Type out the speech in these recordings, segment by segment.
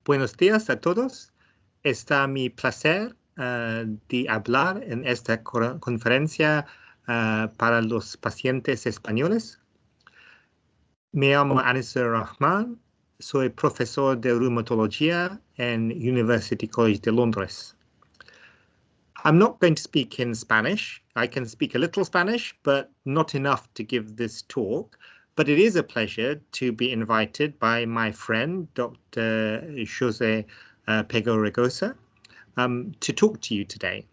Buenos días a todos. Está mi placer de hablar en esta conferencia para los pacientes españoles. Me llamo Anisur Rahman. Soy profesor de reumatología en University College de Londres. I'm not going to speak in Spanish. I can speak a little Spanish, but not enough to give this talk. But it is a pleasure to be invited by my friend, Dr. Jose Pego Regosa, to talk to you today.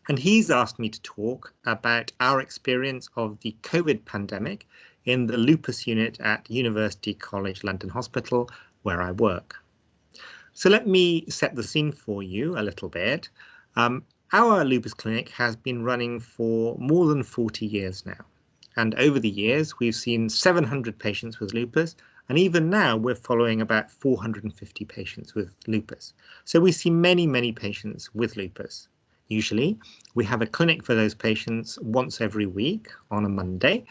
And he's asked me to talk about our experience of the COVID pandemic in the lupus unit at University College London Hospital, where I work. So let me set the scene for you a little bit. Our lupus clinic has been running for more than 40 years now. And over the years, we've seen 700 patients with lupus. And even now, we're following about 450 patients with lupus. So we see many, many patients with lupus. Usually, we have a clinic for those patients once every week on a Monday.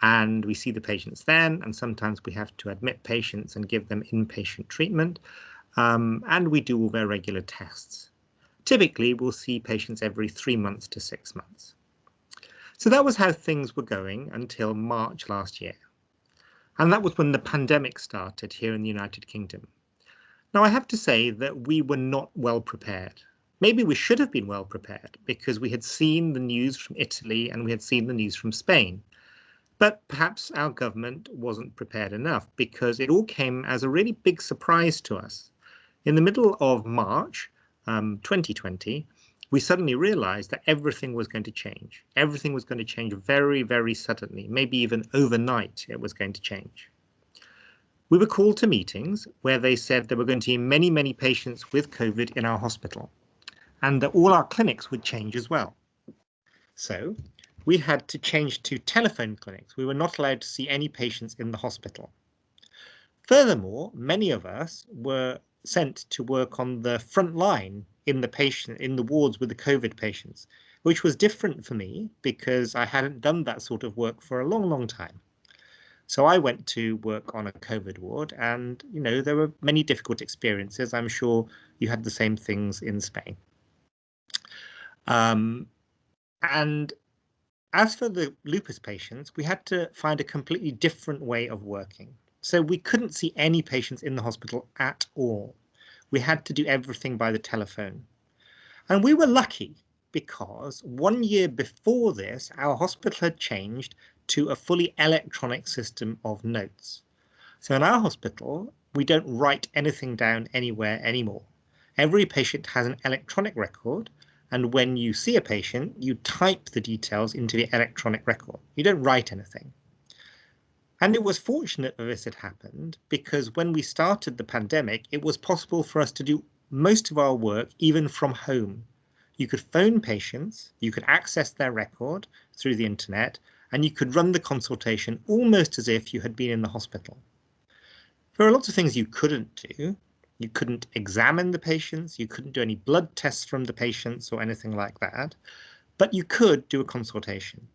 And we see the patients then. And sometimes we have to admit patients and give them inpatient treatment. And we do all their regular tests. Typically, we'll see patients every 3 months to 6 months. So that was how things were going until March last year. And that was when the pandemic started here in the United Kingdom. Now, I have to say that we were not well prepared. Maybe we should have been well prepared because we had seen the news from Italy and we had seen the news from Spain. But perhaps our government wasn't prepared enough because it all came as a really big surprise to us. In the middle of March 2020, we suddenly realized that everything was going to change. Everything was going to change very, very suddenly, maybe even overnight it was going to change. We were called to meetings where they said there were going to be many, many patients with COVID in our hospital and that all our clinics would change as well. So we had to change to telephone clinics. We were not allowed to see any patients in the hospital. Furthermore, many of us were sent to work on the front line in the wards with the COVID patients, which was different for me because I hadn't done that sort of work for a long, long time. So I went to work on a COVID ward and, there were many difficult experiences. I'm sure you had the same things in Spain. And as for the lupus patients, we had to find a completely different way of working. So we couldn't see any patients in the hospital at all. We had to do everything by the telephone. And we were lucky because 1 year before this, our hospital had changed to a fully electronic system of notes. So in our hospital, we don't write anything down anywhere anymore. Every patient has an electronic record. And when you see a patient, you type the details into the electronic record. You don't write anything. And it was fortunate that this had happened because when we started the pandemic, it was possible for us to do most of our work even from home. You could phone patients, you could access their record through the internet, and you could run the consultation almost as if you had been in the hospital. There are lots of things you couldn't do. You couldn't examine the patients, you couldn't do any blood tests from the patients or anything like that, but you could do a consultation.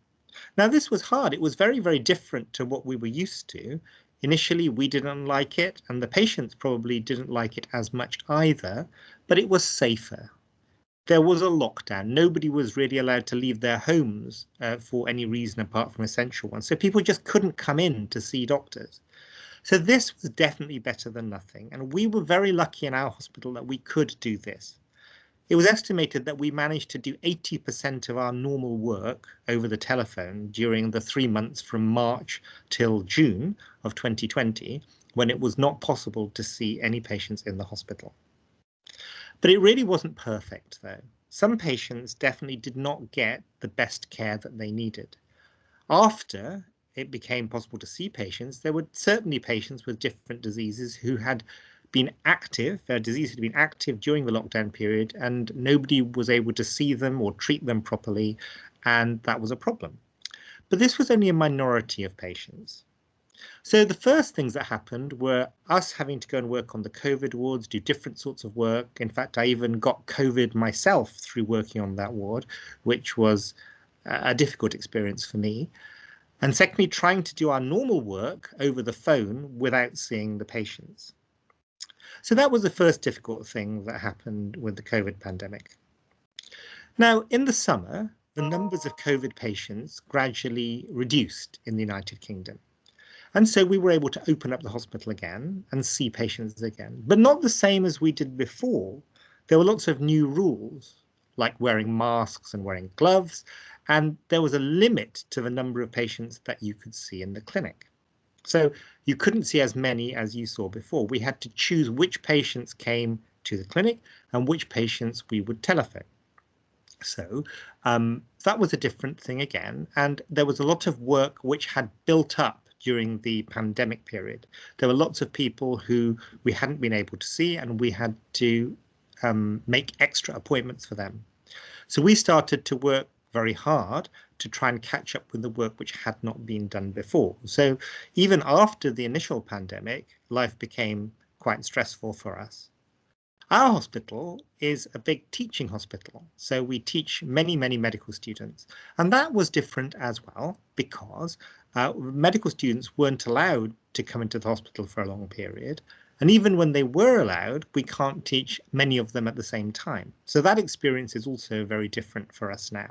Now, this was hard. It was very, very different to what we were used to. Initially, we didn't like it, and the patients probably didn't like it as much either, but it was safer. There was a lockdown. Nobody was really allowed to leave their homes for any reason apart from essential ones. So people just couldn't come in to see doctors. So this was definitely better than nothing. And we were very lucky in our hospital that we could do this. It was estimated that we managed to do 80% of our normal work over the telephone during the 3 months from March till June of 2020, when it was not possible to see any patients in the hospital. But it really wasn't perfect, though. Some patients definitely did not get the best care that they needed. After it became possible to see patients, there were certainly patients with different diseases who had been active, their disease had been active during the lockdown period, and nobody was able to see them or treat them properly, and that was a problem. But this was only a minority of patients. So the first things that happened were us having to go and work on the COVID wards, do different sorts of work. In fact, I even got COVID myself through working on that ward, which was a difficult experience for me. And secondly, trying to do our normal work over the phone without seeing the patients. So that was the first difficult thing that happened with the COVID pandemic. Now, in the summer, the numbers of COVID patients gradually reduced in the United Kingdom. And so we were able to open up the hospital again and see patients again, but not the same as we did before. There were lots of new rules, like wearing masks and wearing gloves, and there was a limit to the number of patients that you could see in the clinic. So you couldn't see as many as you saw before. We had to choose which patients came to the clinic and which patients we would telephone. So that was a different thing again. And there was a lot of work which had built up during the pandemic period. There were lots of people who we hadn't been able to see, and we had to make extra appointments for them. So we started to work very hard to try and catch up with the work which had not been done before. So even after the initial pandemic, life became quite stressful for us. Our hospital is a big teaching hospital, so we teach many medical students, and that was different as well because medical students weren't allowed to come into the hospital for a long period, and even when they were allowed, we can't teach many of them at the same time. So that experience is also very different for us now.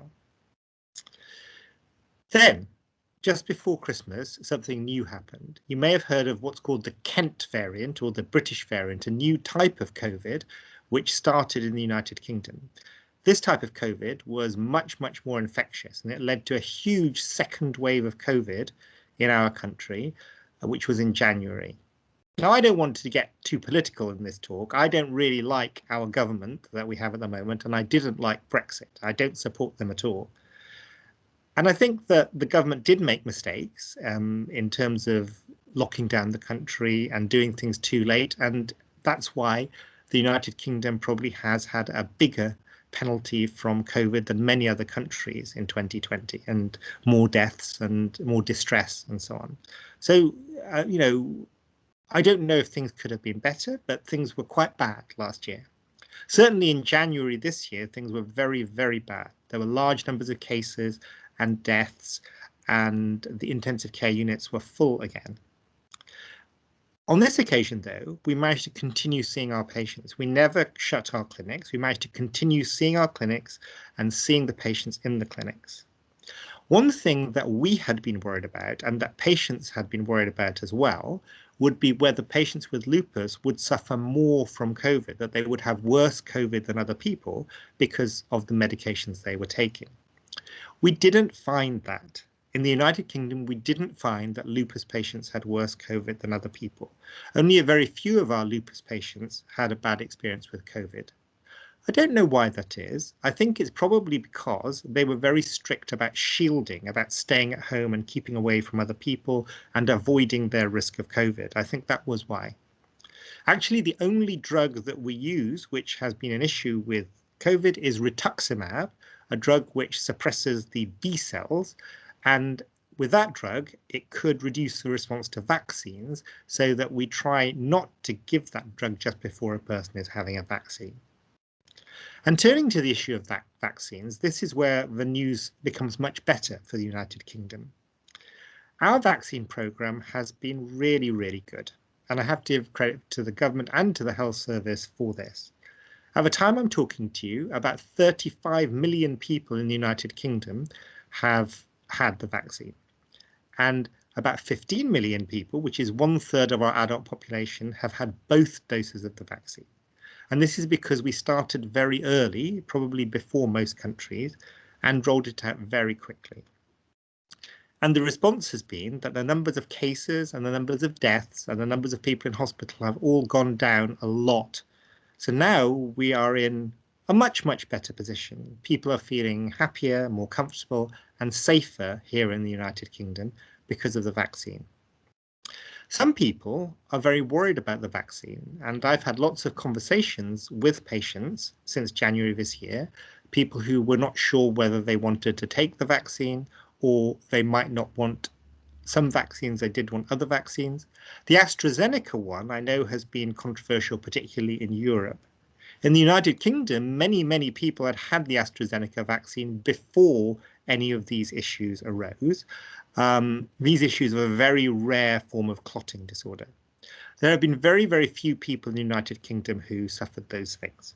Then, just before Christmas, something new happened. You may have heard of what's called the Kent variant, or the British variant, a new type of COVID, which started in the United Kingdom. This type of COVID was much more infectious, and it led to a huge second wave of COVID in our country, which was in January. Now, I don't want to get too political in this talk. I don't really like our government that we have at the moment, and I didn't like Brexit. I don't support them at all. And I think that the government did make mistakes in terms of locking down the country and doing things too late. And that's why the United Kingdom probably has had a bigger penalty from COVID than many other countries in 2020, and more deaths and more distress and so on. So, you know, I don't know if things could have been better, but things were quite bad last year. Certainly in January this year, things were very bad. There were large numbers of cases and deaths, and the intensive care units were full again. On this occasion, though, we managed to continue seeing our patients. We never shut our clinics. We managed to continue seeing our clinics and seeing the patients in the clinics. One thing that we had been worried about, and that patients had been worried about as well, would be whether patients with lupus would suffer more from COVID, that they would have worse COVID than other people because of the medications they were taking. We didn't find that. In the United Kingdom, we didn't find that lupus patients had worse COVID than other people. Only a very few of our lupus patients had a bad experience with COVID. I don't know why that is. I think it's probably because they were very strict about shielding, about staying at home and keeping away from other people and avoiding their risk of COVID. I think that was why. Actually, the only drug that we use, which has been an issue with COVID, is rituximab, a drug which suppresses the B cells. And with that drug, it could reduce the response to vaccines, so that we try not to give that drug just before a person is having a vaccine. And turning to the issue of vaccines, this is where the news becomes much better for the United Kingdom. Our vaccine programme has been really good, and I have to give credit to the government and to the health service for this. At the time I'm talking to you, about 35 million people in the United Kingdom have had the vaccine, and about 15 million people, which is 1/3 of our adult population, have had both doses of the vaccine. And this is because we started very early, probably before most countries, and rolled it out very quickly. And the response has been that the numbers of cases and the numbers of deaths and the numbers of people in hospital have all gone down a lot. So now we are in a much better position. People are feeling happier, more comfortable and safer here in the United Kingdom because of the vaccine. Some people are very worried about the vaccine, and I've had lots of conversations with patients since January this year, people who were not sure whether they wanted to take the vaccine, or they might not want some vaccines, they did want other vaccines. The AstraZeneca one I know has been controversial, particularly in Europe. In the United Kingdom, many people had had the AstraZeneca vaccine before any of these issues arose. These issues are a very rare form of clotting disorder. There have been very, very few people in the United Kingdom who suffered those things.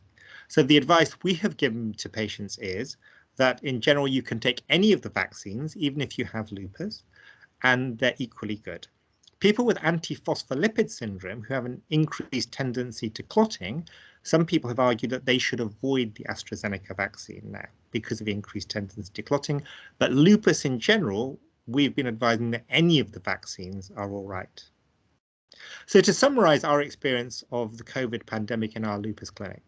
So the advice we have given to patients is that in general, you can take any of the vaccines, even if you have lupus, and they're equally good. People with antiphospholipid syndrome who have an increased tendency to clotting, some people have argued that they should avoid the AstraZeneca vaccine now because of increased tendency to clotting. But lupus in general, we've been advising that any of the vaccines are all right. So to summarize our experience of the COVID pandemic in our lupus clinic,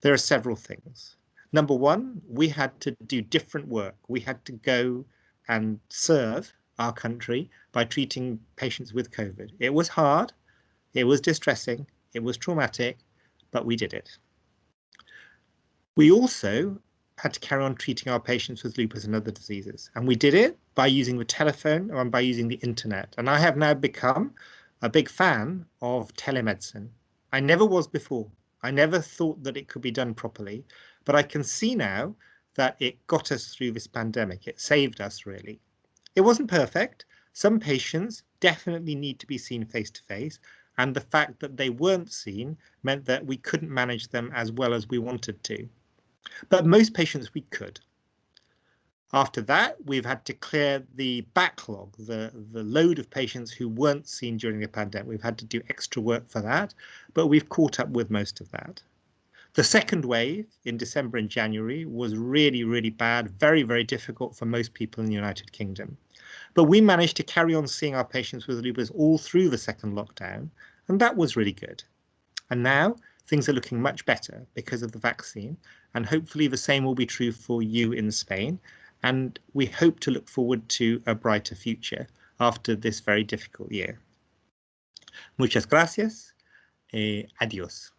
there are several things. Number one, we had to do different work. We had to go and serve our country by treating patients with COVID. It was hard, it was distressing, it was traumatic, but we did it. We also had to carry on treating our patients with lupus and other diseases. And we did it by using the telephone and by using the internet. And I have now become a big fan of telemedicine. I never was before. I never thought that it could be done properly, but I can see now that it got us through this pandemic. It saved us, really. It wasn't perfect. Some patients definitely need to be seen face to face, and the fact that they weren't seen meant that we couldn't manage them as well as we wanted to. But most patients we could. After that, we've had to clear the backlog, the load of patients who weren't seen during the pandemic. We've had to do extra work for that, but we've caught up with most of that. The second wave in December and January was really, really bad, very, very difficult for most people in the United Kingdom. But we managed to carry on seeing our patients with lupus all through the second lockdown, and that was really good. And now things are looking much better because of the vaccine, and hopefully the same will be true for you in Spain. And we hope to look forward to a brighter future after this very difficult year. Muchas gracias. Adiós.